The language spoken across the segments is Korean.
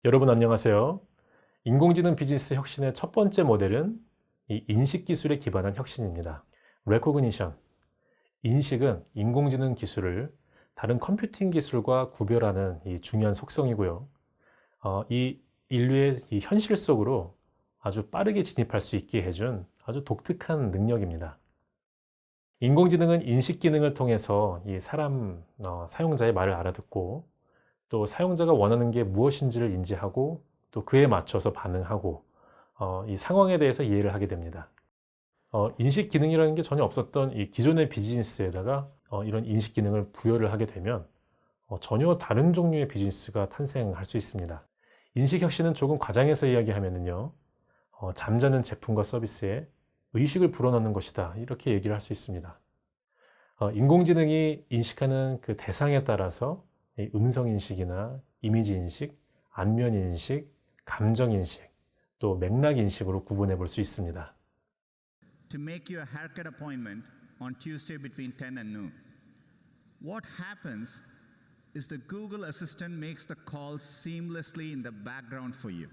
여러분 안녕하세요. 인공지능 비즈니스 혁신의 첫 번째 모델은 이 인식 기술에 기반한 혁신입니다. Recognition. 인식은 인공지능 기술을 다른 컴퓨팅 기술과 구별하는 이 중요한 속성이고요. 이 인류의 이 현실 속으로 아주 빠르게 진입할 수 있게 해준 아주 독특한 능력입니다. 인공지능은 인식 기능을 통해서 이 사용자의 말을 알아듣고 또 사용자가 원하는 게 무엇인지를 인지하고 또 그에 맞춰서 반응하고 이 상황에 대해서 이해를 하게 됩니다. 인식 기능이라는 게 전혀 없었던 이 기존의 비즈니스에다가 이런 인식 기능을 부여를 하게 되면 전혀 다른 종류의 비즈니스가 탄생할 수 있습니다. 인식 혁신은 조금 과장해서 이야기하면요, 잠자는 제품과 서비스에 의식을 불어넣는 것이다, 이렇게 얘기를 할 수 있습니다. 인공지능이 인식하는 그 대상에 따라서 이 음성 인식이나 이미지 인식, 안면 인식, 감정 인식, 또 맥락 인식으로 구분해 볼 수 있습니다. To make you a haircut appointment on Tuesday between 10 and noon. What happens is the Google Assistant makes the call seamlessly in the background for you.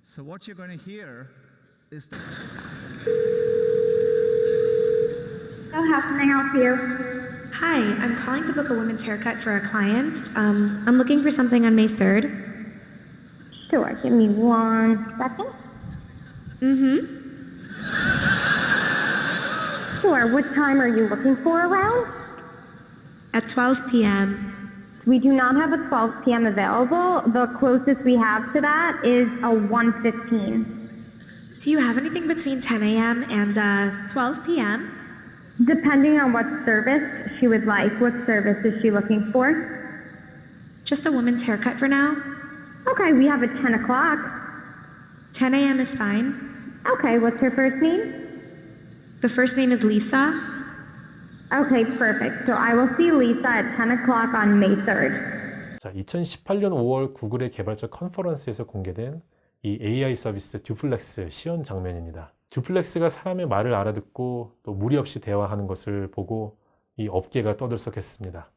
So what you're going to hear is the So how can I help you? Hi, I'm calling to book a women's haircut for a client. I'm looking for something on May 3rd. Sure, give me 1 second. Mm-hmm. Sure, what time are you looking for around? At 12 p.m. We do not have a 12 p.m. available. The closest we have to that is a 1:15. Do you have anything between 10 a.m. and 12 p.m.? Depending on what service she would like. What service is she looking for? Just a woman's haircut for now. Okay, we have a 10 o'clock. 10 a.m. is fine. Okay, what's her first name? The first name is Lisa. Okay, perfect. So I will see Lisa at 10 o'clock on May 3rd. 자, 2018년 5월 구글의 개발자 컨퍼런스에서 공개된 이 AI 서비스 듀플렉스 시연 장면입니다. 듀플렉스가 사람의 말을 알아듣고 또 무리 없이 대화하는 것을 보고 이 업계가 떠들썩했습니다.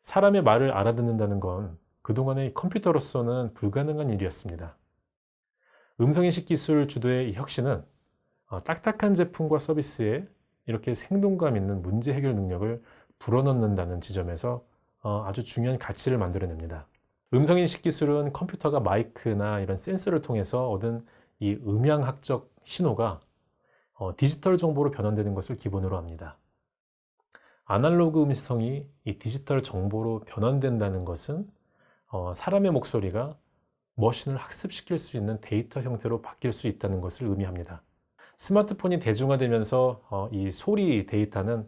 사람의 말을 알아듣는다는 건 그동안의 컴퓨터로서는 불가능한 일이었습니다. 음성인식 기술 주도의 이 혁신은 딱딱한 제품과 서비스에 이렇게 생동감 있는 문제 해결 능력을 불어넣는다는 지점에서 아주 중요한 가치를 만들어냅니다. 음성인식 기술은 컴퓨터가 마이크나 이런 센서를 통해서 얻은 이 음향학적 신호가 디지털 정보로 변환되는 것을 기본으로 합니다. 아날로그 음성이 이 디지털 정보로 변환된다는 것은 사람의 목소리가 머신을 학습시킬 수 있는 데이터 형태로 바뀔 수 있다는 것을 의미합니다. 스마트폰이 대중화되면서 이 소리 데이터는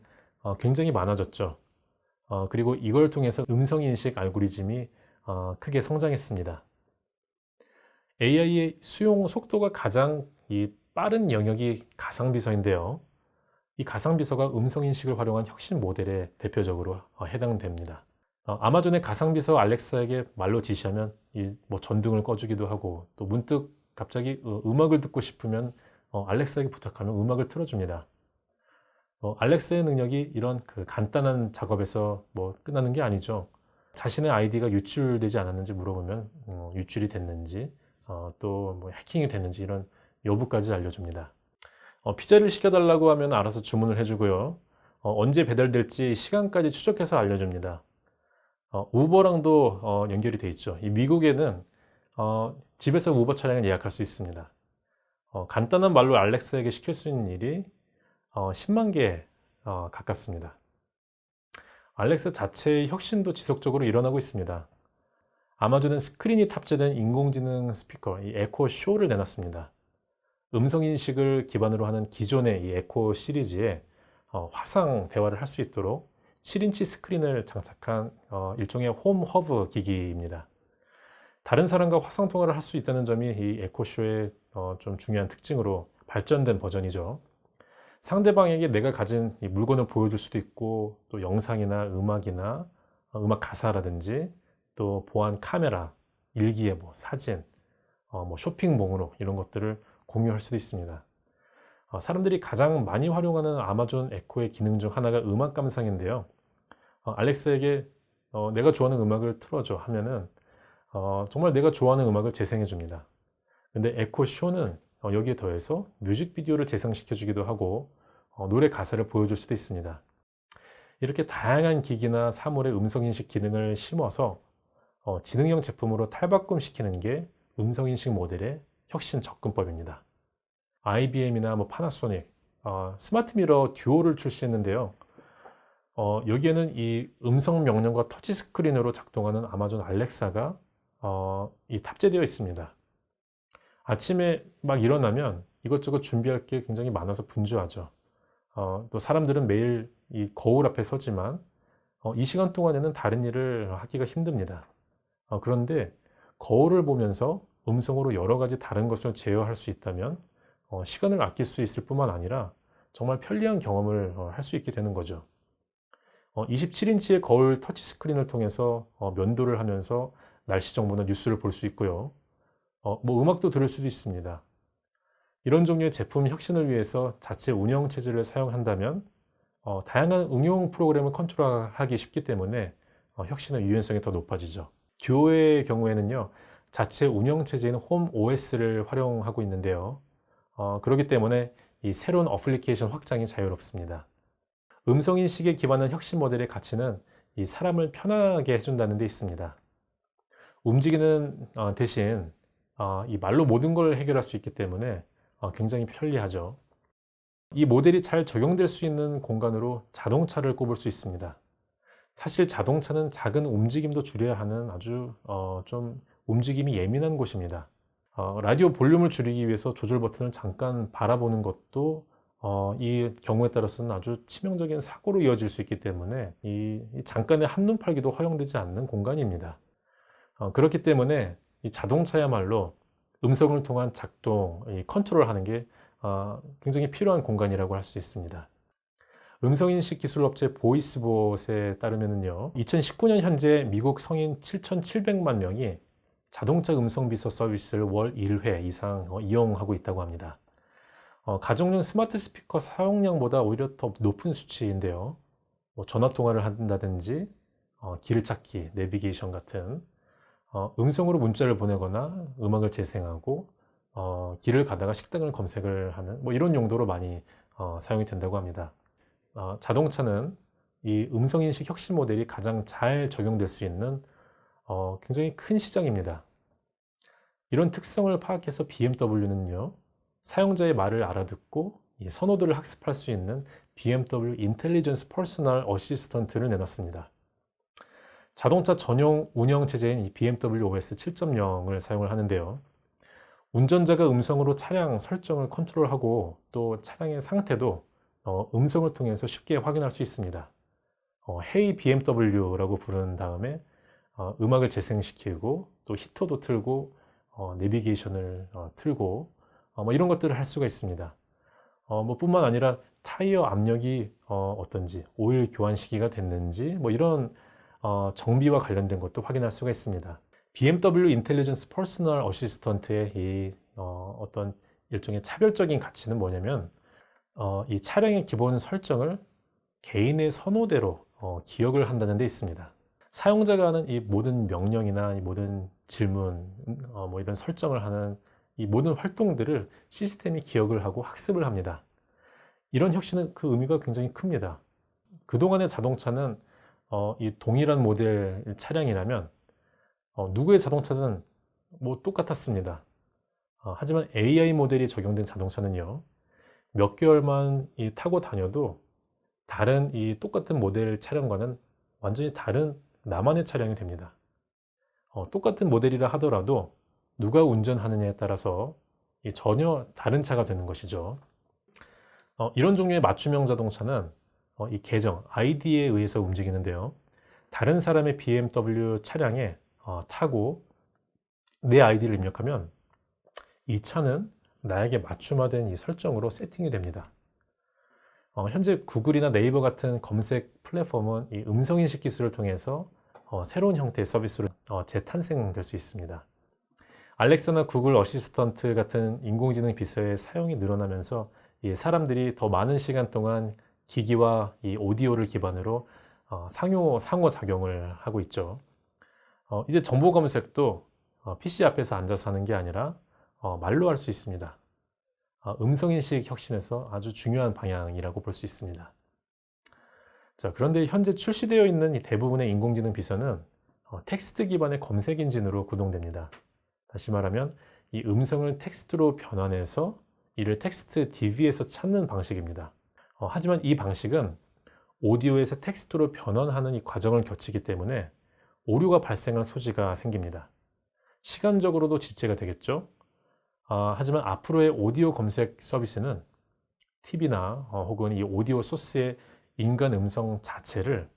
굉장히 많아졌죠. 그리고 이걸 통해서 음성인식 알고리즘이 크게 성장했습니다. AI의 수용 속도가 가장 빠른 영역이 가상비서인데요. 이 가상비서가 음성인식을 활용한 혁신 모델에 대표적으로 해당됩니다. 아마존의 가상비서 알렉사에게 말로 지시하면 뭐 전등을 꺼주기도 하고, 또 문득 갑자기 음악을 듣고 싶으면 알렉사에게 부탁하면 음악을 틀어줍니다. 알렉사의 능력이 이런 그 간단한 작업에서 뭐 끝나는 게 아니죠. 자신의 아이디가 유출되지 않았는지 물어보면 유출이 됐는지, 또 뭐 해킹이 됐는지 이런 여부까지 알려줍니다. 피자를 시켜달라고 하면 알아서 주문을 해주고요. 언제 배달될지 시간까지 추적해서 알려줍니다. 우버랑도 연결이 돼 있죠. 이 미국에는 집에서 우버 차량을 예약할 수 있습니다. 간단한 말로 알렉사에게 시킬 수 있는 일이 10만 개 가깝습니다. 알렉사 자체의 혁신도 지속적으로 일어나고 있습니다. 아마존은 스크린이 탑재된 인공지능 스피커, 이 에코 쇼를 내놨습니다. 음성인식을 기반으로 하는 기존의 이 에코 시리즈에 화상 대화를 할 수 있도록 7인치 스크린을 장착한 일종의 홈 허브 기기입니다. 다른 사람과 화상 통화를 할 수 있다는 점이 이 에코쇼의 좀 중요한 특징으로 발전된 버전이죠. 상대방에게 내가 가진 이 물건을 보여줄 수도 있고, 또 영상이나 음악이나 음악 가사라든지, 또 보안 카메라, 일기예보, 사진, 뭐 쇼핑 목록 이런 것들을 공유할 수도 있습니다. 사람들이 가장 많이 활용하는 아마존 에코의 기능 중 하나가 음악 감상인데요. 알렉사에게 내가 좋아하는 음악을 틀어줘 하면은 정말 내가 좋아하는 음악을 재생해 줍니다. 근데 에코 쇼는 여기에 더해서 뮤직비디오를 재생시켜주기도 하고 노래 가사를 보여줄 수도 있습니다. 이렇게 다양한 기기나 사물의 음성인식 기능을 심어서 지능형 제품으로 탈바꿈시키는 게 음성인식 모델의 혁신 접근법입니다. IBM이나 파나소닉, 스마트 미러 듀오를 출시했는데요. 여기에는 이 음성 명령과 터치 스크린으로 작동하는 아마존 알렉사가 탑재되어 있습니다. 아침에 막 일어나면 이것저것 준비할 게 굉장히 많아서 분주하죠. 또 사람들은 매일 이 거울 앞에 서지만 이 시간 동안에는 다른 일을 하기가 힘듭니다. 그런데 거울을 보면서 음성으로 여러 가지 다른 것을 제어할 수 있다면 시간을 아낄 수 있을 뿐만 아니라 정말 편리한 경험을 할 수 있게 되는 거죠. 27인치의 거울 터치 스크린을 통해서 면도를 하면서 날씨 정보나 뉴스를 볼 수 있고요. 음악도 들을 수도 있습니다. 이런 종류의 제품 혁신을 위해서 자체 운영 체제를 사용한다면 다양한 응용 프로그램을 컨트롤하기 쉽기 때문에 혁신의 유연성이 더 높아지죠. 듀오의 경우에는요, 자체 운영 체제인 홈 OS를 활용하고 있는데요. 그렇기 때문에 이 새로운 어플리케이션 확장이 자유롭습니다. 음성인식에 기반한 혁신 모델의 가치는 이 사람을 편하게 해준다는 데 있습니다. 움직이는 대신 이 말로 모든 걸 해결할 수 있기 때문에 굉장히 편리하죠. 이 모델이 잘 적용될 수 있는 공간으로 자동차를 꼽을 수 있습니다. 사실 자동차는 작은 움직임도 줄여야 하는 아주 좀 움직임이 예민한 곳입니다. 라디오 볼륨을 줄이기 위해서 조절 버튼을 잠깐 바라보는 것도 이 경우에 따라서는 아주 치명적인 사고로 이어질 수 있기 때문에 이 잠깐의 한눈 팔기도 허용되지 않는 공간입니다. 그렇기 때문에 이 자동차야말로 음성을 통한 작동, 컨트롤하는 게 굉장히 필요한 공간이라고 할 수 있습니다. 음성인식 기술 업체 보이스봇에 따르면요, 2019년 현재 미국 성인 7,700만 명이 자동차 음성 비서 서비스를 월 1회 이상 이용하고 있다고 합니다. 가정용 스마트 스피커 사용량보다 오히려 더 높은 수치인데요. 전화 통화를 한다든지 길 찾기, 내비게이션 같은 음성으로 문자를 보내거나 음악을 재생하고 길을 가다가 식당을 검색을 하는 이런 용도로 많이 사용이 된다고 합니다. 자동차는 이 음성인식 혁신 모델이 가장 잘 적용될 수 있는 굉장히 큰 시장입니다. 이런 특성을 파악해서 BMW는요, 사용자의 말을 알아듣고 선호도를 학습할 수 있는 BMW 인텔리전스 퍼스널 어시스턴트를 내놨습니다. 자동차 전용 운영 체제인 BMW OS 7.0을 사용을 하는데요. 운전자가 음성으로 차량 설정을 컨트롤하고 또 차량의 상태도 음성을 통해서 쉽게 확인할 수 있습니다. Hey BMW라고 부른 다음에 음악을 재생시키고 또 히터도 틀고 내비게이션을 틀고 이런 것들을 할 수가 있습니다. 뿐만 아니라 타이어 압력이 어떤지, 오일 교환 시기가 됐는지 이런 정비와 관련된 것도 확인할 수가 있습니다. BMW 인텔리전스 퍼스널 어시스턴트의 이 어떤 일종의 차별적인 가치는 뭐냐면 이 차량의 기본 설정을 개인의 선호대로 기억을 한다는 데 있습니다. 사용자가 하는 이 모든 명령이나 이 모든 질문, 이런 설정을 하는 이 모든 활동들을 시스템이 기억을 하고 학습을 합니다. 이런 혁신은 그 의미가 굉장히 큽니다. 그동안의 자동차는 이 동일한 모델 차량이라면 누구의 자동차든 똑같았습니다. 하지만 AI 모델이 적용된 자동차는요, 몇 개월만 타고 다녀도 다른 이 똑같은 모델 차량과는 완전히 다른 나만의 차량이 됩니다. 똑같은 모델이라 하더라도 누가 운전하느냐에 따라서 전혀 다른 차가 되는 것이죠. 이런 종류의 맞춤형 자동차는 이 계정, 아이디에 의해서 움직이는데요. 다른 사람의 BMW 차량에 타고 내 아이디를 입력하면 이 차는 나에게 맞춤화된 이 설정으로 세팅이 됩니다. 현재 구글이나 네이버 같은 검색 플랫폼은 이 음성인식 기술을 통해서 새로운 형태의 서비스로 재탄생될 수 있습니다. 알렉사나 구글 어시스턴트 같은 인공지능 비서의 사용이 늘어나면서 이 사람들이 더 많은 시간 동안 기기와 이 오디오를 기반으로 상호작용을 하고 있죠. 이제 정보 검색도 PC 앞에서 앉아서 하는 게 아니라 말로 할 수 있습니다. 음성인식 혁신에서 아주 중요한 방향이라고 볼 수 있습니다. 자, 그런데 현재 출시되어 있는 이 대부분의 인공지능 비서는 텍스트 기반의 검색 엔진으로 구동됩니다. 다시 말하면 이 음성을 텍스트로 변환해서 이를 텍스트 DB에서 찾는 방식입니다. 하지만 이 방식은 오디오에서 텍스트로 변환하는 이 과정을 거치기 때문에 오류가 발생할 소지가 생깁니다. 시간적으로도 지체가 되겠죠. 하지만 앞으로의 오디오 검색 서비스는 TV나 혹은 이 오디오 소스의 인간 음성 자체를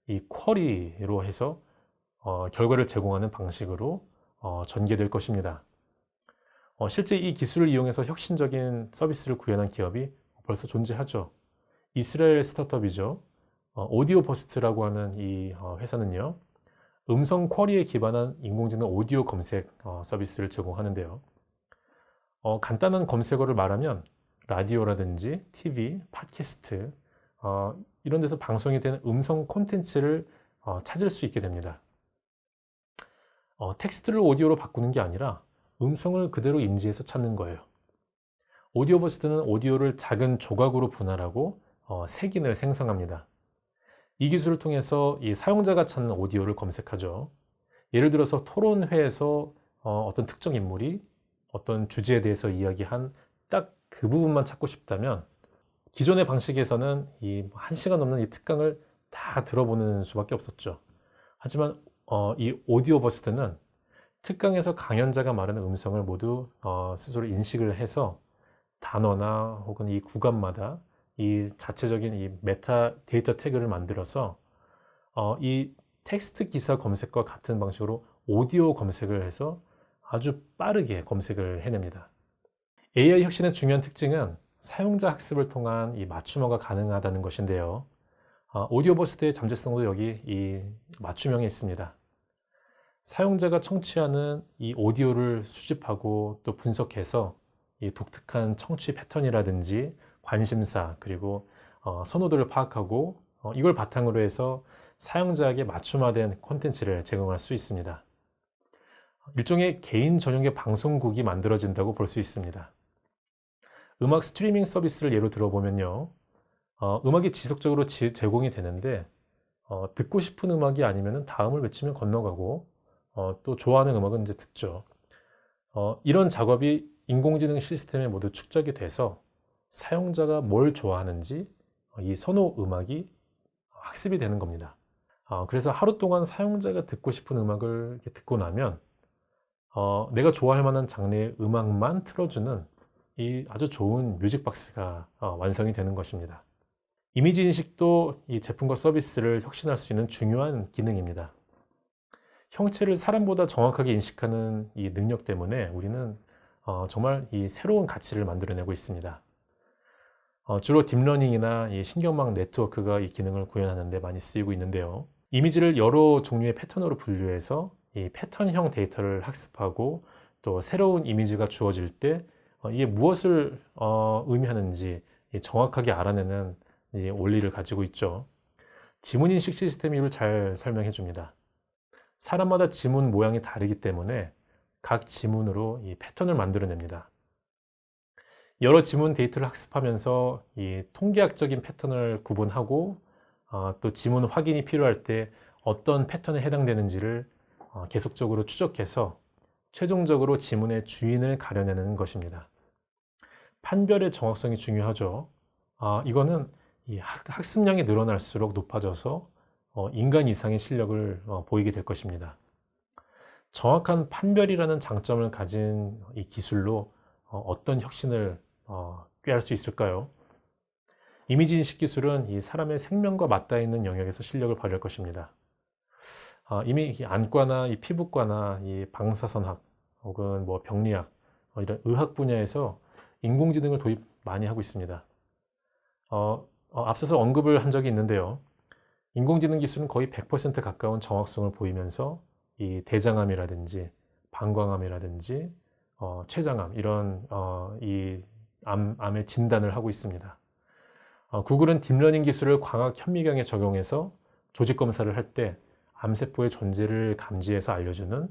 이 쿼리로 해서 결과를 제공하는 방식으로 전개될 것입니다. 실제 이 기술을 이용해서 혁신적인 서비스를 구현한 기업이 벌써 존재하죠. 이스라엘 스타트업이죠. 오디오 버스트라고 하는 이 회사는요, 음성 쿼리에 기반한 인공지능 오디오 검색 서비스를 제공하는데요. 간단한 검색어를 말하면 라디오라든지 TV, 팟캐스트 이런 데서 방송이 되는 음성 콘텐츠를 찾을 수 있게 됩니다. 텍스트를 오디오로 바꾸는 게 아니라 음성을 그대로 인지해서 찾는 거예요. 오디오 버스트는 오디오를 작은 조각으로 분할하고 색인을 생성합니다. 이 기술을 통해서 이 사용자가 찾는 오디오를 검색하죠. 예를 들어서 토론회에서 어떤 특정 인물이 어떤 주제에 대해서 이야기한 딱 그 부분만 찾고 싶다면 기존의 방식에서는 이 1시간 넘는 이 특강을 다 들어보는 수밖에 없었죠. 하지만 이 오디오 버스트는 특강에서 강연자가 말하는 음성을 모두 스스로 인식을 해서 단어나 혹은 이 구간마다 이 자체적인 이 메타 데이터 태그를 만들어서 이 텍스트 기사 검색과 같은 방식으로 오디오 검색을 해서 아주 빠르게 검색을 해냅니다. AI 혁신의 중요한 특징은 사용자 학습을 통한 이 맞춤어가 가능하다는 것인데요. 오디오 버스트의 잠재성도 여기 이 맞춤형에 있습니다. 사용자가 청취하는 이 오디오를 수집하고 또 분석해서 이 독특한 청취 패턴이라든지 관심사 그리고 선호도를 파악하고 이걸 바탕으로 해서 사용자에게 맞춤화된 콘텐츠를 제공할 수 있습니다. 일종의 개인 전용의 방송국이 만들어진다고 볼 수 있습니다. 음악 스트리밍 서비스를 예로 들어보면요, 음악이 지속적으로 제공이 되는데 듣고 싶은 음악이 아니면 다음을 외치면 건너가고 또 좋아하는 음악은 이제 듣죠. 이런 작업이 인공지능 시스템에 모두 축적이 돼서 사용자가 뭘 좋아하는지 이 선호 음악이 학습이 되는 겁니다. 그래서 하루 동안 사용자가 듣고 싶은 음악을 이렇게 듣고 나면 내가 좋아할 만한 장르의 음악만 틀어주는 이 아주 좋은 뮤직박스가 완성이 되는 것입니다. 이미지 인식도 이 제품과 서비스를 혁신할 수 있는 중요한 기능입니다. 형체를 사람보다 정확하게 인식하는 이 능력 때문에 우리는 정말 이 새로운 가치를 만들어내고 있습니다. 주로 딥러닝이나 이 신경망 네트워크가 이 기능을 구현하는 데 많이 쓰이고 있는데요. 이미지를 여러 종류의 패턴으로 분류해서 이 패턴형 데이터를 학습하고 또 새로운 이미지가 주어질 때 이게 무엇을 의미하는지 정확하게 알아내는 이 원리를 가지고 있죠. 지문인식 시스템이 이를 잘 설명해 줍니다. 사람마다 지문 모양이 다르기 때문에 각 지문으로 이 패턴을 만들어냅니다. 여러 지문 데이터를 학습하면서 이 통계학적인 패턴을 구분하고 또 지문 확인이 필요할 때 어떤 패턴에 해당되는지를 계속적으로 추적해서 최종적으로 지문의 주인을 가려내는 것입니다. 판별의 정확성이 중요하죠. 이거는 이 학습량이 늘어날수록 높아져서 인간 이상의 실력을 보이게 될 것입니다. 정확한 판별이라는 장점을 가진 이 기술로 어떤 혁신을 꾀할 수 있을까요? 이미지 인식 기술은 이 사람의 생명과 맞닿아 있는 영역에서 실력을 발휘할 것입니다. 이미 이 안과나 이 피부과나 이 방사선학 혹은 뭐 병리학 이런 의학 분야에서 인공지능을 도입 많이 하고 있습니다. 앞서서 언급을 한 적이 있는데요. 인공지능 기술은 거의 100% 가까운 정확성을 보이면서 이 대장암이라든지 방광암이라든지 췌장암 이런 이 암의 진단을 하고 있습니다. 구글은 딥러닝 기술을 광학 현미경에 적용해서 조직 검사를 할 때 암세포의 존재를 감지해서 알려주는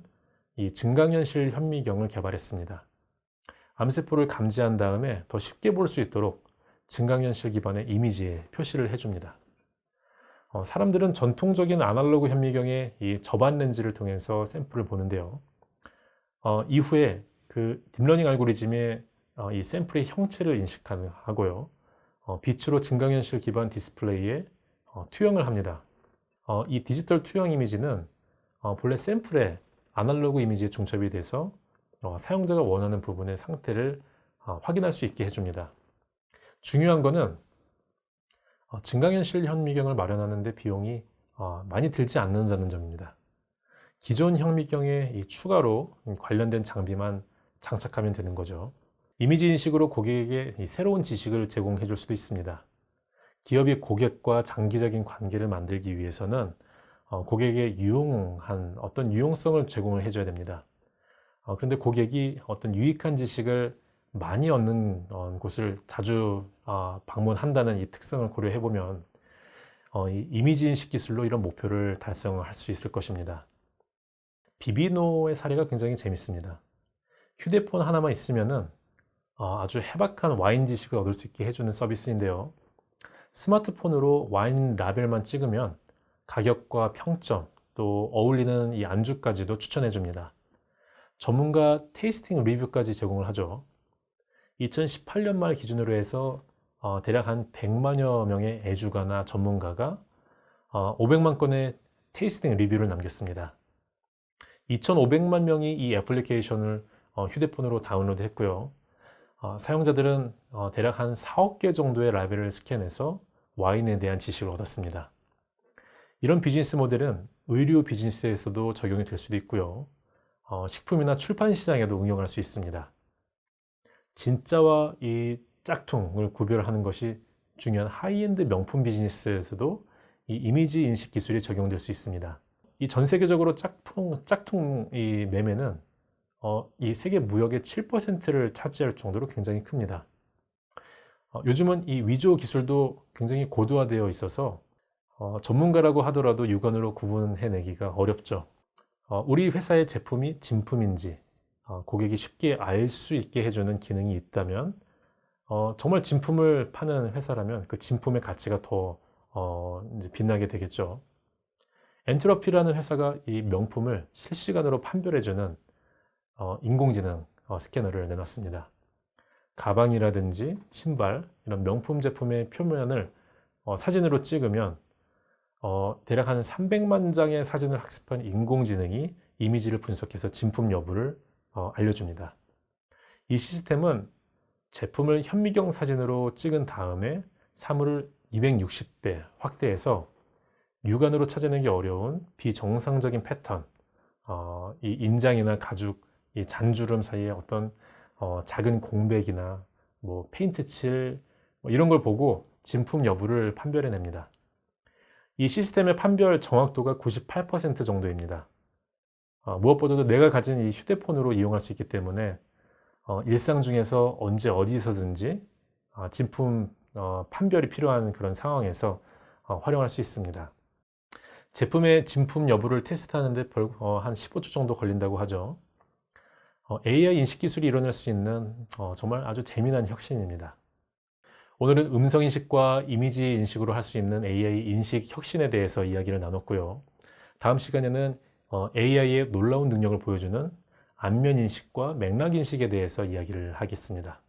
이 증강현실 현미경을 개발했습니다. 암세포를 감지한 다음에 더 쉽게 볼 수 있도록 증강현실 기반의 이미지에 표시를 해줍니다. 사람들은 전통적인 아날로그 현미경의 이 접안 렌즈를 통해서 샘플을 보는데요. 이후에 그 딥러닝 알고리즘에 이 샘플의 형체를 인식하고요. 빛으로 증강현실 기반 디스플레이에 투영을 합니다. 이 디지털 투영 이미지는 본래 샘플의 아날로그 이미지에 중첩이 돼서 사용자가 원하는 부분의 상태를 확인할 수 있게 해줍니다. 중요한 거는 증강현실 현미경을 마련하는 데 비용이 많이 들지 않는다는 점입니다. 기존 현미경에 이 추가로 관련된 장비만 장착하면 되는 거죠. 이미지 인식으로 고객에게 이 새로운 지식을 제공해 줄 수도 있습니다. 기업이 고객과 장기적인 관계를 만들기 위해서는 고객에게 유용한 어떤 유용성을 제공을 해줘야 됩니다. 그런데 고객이 어떤 유익한 지식을 많이 얻는 곳을 자주 방문한다는 이 특성을 고려해 보면 이 이미지 인식 기술로 이런 목표를 달성할 수 있을 것입니다. 비비노의 사례가 굉장히 재밌습니다. 휴대폰 하나만 있으면은 아주 해박한 와인 지식을 얻을 수 있게 해주는 서비스인데요. 스마트폰으로 와인 라벨만 찍으면 가격과 평점, 또 어울리는 이 안주까지도 추천해 줍니다. 전문가 테이스팅 리뷰까지 제공을 하죠. 2018년 말 기준으로 해서 대략 한 100만여 명의 애주가나 전문가가 500만 건의 테이스팅 리뷰를 남겼습니다. 2,500만 명이 이 애플리케이션을 휴대폰으로 다운로드 했고요. 사용자들은 대략 한 4억 개 정도의 라벨을 스캔해서 와인에 대한 지식을 얻었습니다. 이런 비즈니스 모델은 의류 비즈니스에서도 적용이 될 수도 있고요. 식품이나 출판 시장에도 응용할 수 있습니다. 진짜와 이 짝퉁을 구별하는 것이 중요한 하이엔드 명품 비즈니스에서도 이 이미지 인식 기술이 적용될 수 있습니다. 이 전 세계적으로 짝퉁 이 매매는 이 세계 무역의 7%를 차지할 정도로 굉장히 큽니다. 요즘은 이 위조 기술도 굉장히 고도화되어 있어서 전문가라고 하더라도 육안으로 구분해내기가 어렵죠. 우리 회사의 제품이 진품인지 고객이 쉽게 알 수 있게 해주는 기능이 있다면 정말 진품을 파는 회사라면 그 진품의 가치가 더 빛나게 되겠죠. 엔트로피라는 회사가 이 명품을 실시간으로 판별해주는 인공지능 스캐너를 내놨습니다. 가방이라든지 신발, 이런 명품 제품의 표면을 사진으로 찍으면 대략 한 300만 장의 사진을 학습한 인공지능이 이미지를 분석해서 진품 여부를 알려줍니다. 이 시스템은 제품을 현미경 사진으로 찍은 다음에 사물을 260배 확대해서 육안으로 찾아내기 어려운 비정상적인 패턴, 이 인장이나 가죽, 이 잔주름 사이에 어떤 작은 공백이나 뭐 페인트 칠 이런 걸 보고 진품 여부를 판별해냅니다. 이 시스템의 판별 정확도가 98% 정도입니다. 무엇보다도 내가 가진 이 휴대폰으로 이용할 수 있기 때문에 일상 중에서 언제 어디서든지 진품 판별이 필요한 그런 상황에서 활용할 수 있습니다. 제품의 진품 여부를 테스트하는데 한 15초 정도 걸린다고 하죠. AI 인식 기술이 이뤄낼 수 있는 정말 아주 재미난 혁신입니다. 오늘은 음성 인식과 이미지 인식으로 할 수 있는 AI 인식 혁신에 대해서 이야기를 나눴고요. 다음 시간에는 AI의 놀라운 능력을 보여주는 안면 인식과 맥락 인식에 대해서 이야기를 하겠습니다.